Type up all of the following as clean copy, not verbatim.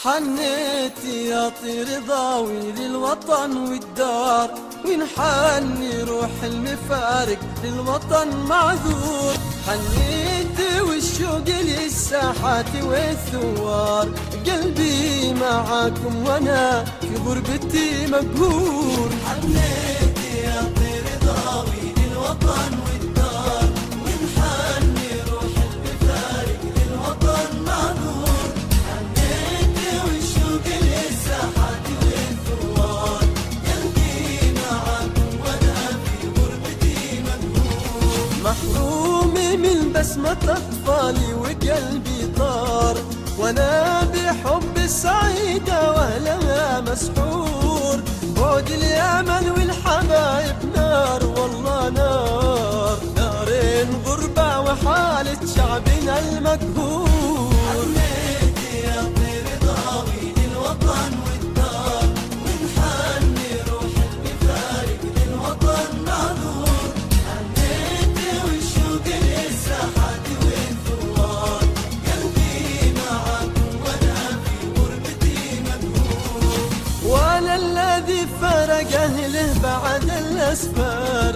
حنيت يا طير ضاوي للوطن والدار، ونحني روح المفارق للوطن معذور. حنيت والشوق للساحات والثوار، قلبي معاكم وانا في غربتي مقهور. حنيت يا طير ضاوي للوطن والدار، ونحني روح المفارق للوطن معذور. حنيت والشوق للساحات والثوار، قلبي معاكم وانا في غربتي مقهور. محروم من بسمة أطفالي وقلبي طار، وانا بحب السعيدة واهلها مسحور. بعد اليمن والحبايب نار والله نار، نارين غربة وحالة شعبنا المقهور. حنيت يا طير ضاوي للوطن والدار، ونحني روح المفارق للوطن معذور. حنيت والشوق للساحات والثوار، قلبي معاكم وانا في غربتي مقهور. وانا الذي فرق اهله بعد الاسفار،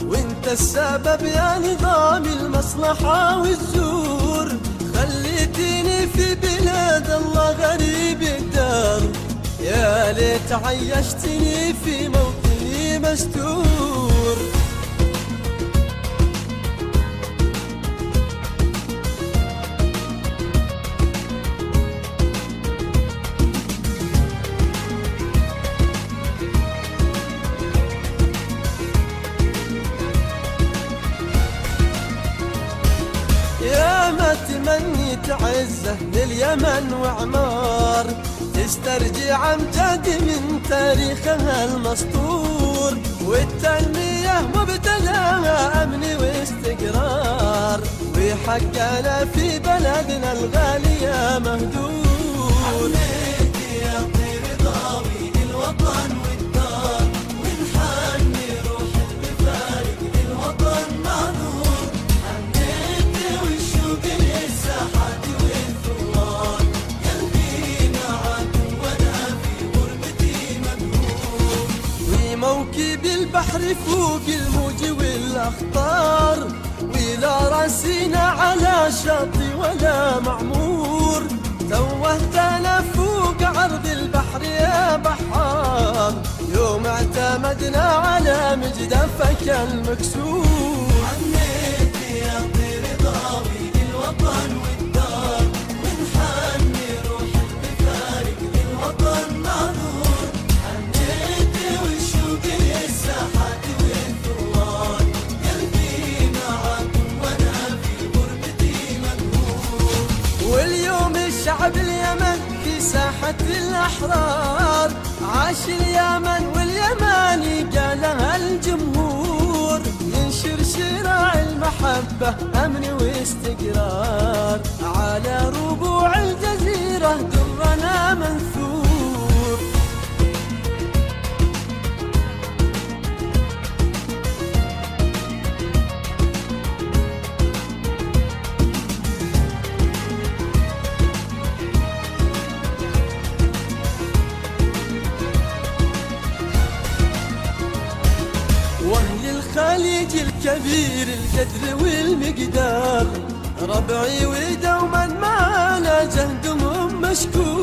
وانت السبب يا نظام المصلحة والزور. خليتني في بلاد الله غريب الدار، يا ليت عيشتني في موطني مستور. يا ما تمنيت عزة لليمن وعمار، تسترجع امجاد من تاريخها المسطور. والتنمية مبتداها أمن واستقرار، وحقنا في بلدنا الغالية مهدور. حنيت يا طير ضاوي للوطن والدار، ونحني روح المفارق للوطن معذور. حنيت والشوق للساحات والثوار، قلبي معاكم وانا في غربتي مقهور. وموكب البحر فوق الموج والأخطار، ولا راسينا على شاطئ ولا معمور. توهتنا فوق عرض البحر يا بحار، يوم اعتمدنا على مجدفك المكسور. حنيت يا طير ضاوي للوطن والدار، ونحني روح المفارق للوطن معذور. حنيت والشوق للساحات والثوار، قلبي معاكم وانا في غربتي مقهور. واليوم الشعب اليمن في ساحة الأحرار، عاش اليمن واليماني قالها الجمهور. ينشر شراع المحبة أمن واستقرار، على ربوع الجزيرة درنا منثور. واهل الخليج الكبير القدر والمقدار، ربعي ودوما معانا جهدهم مشكور.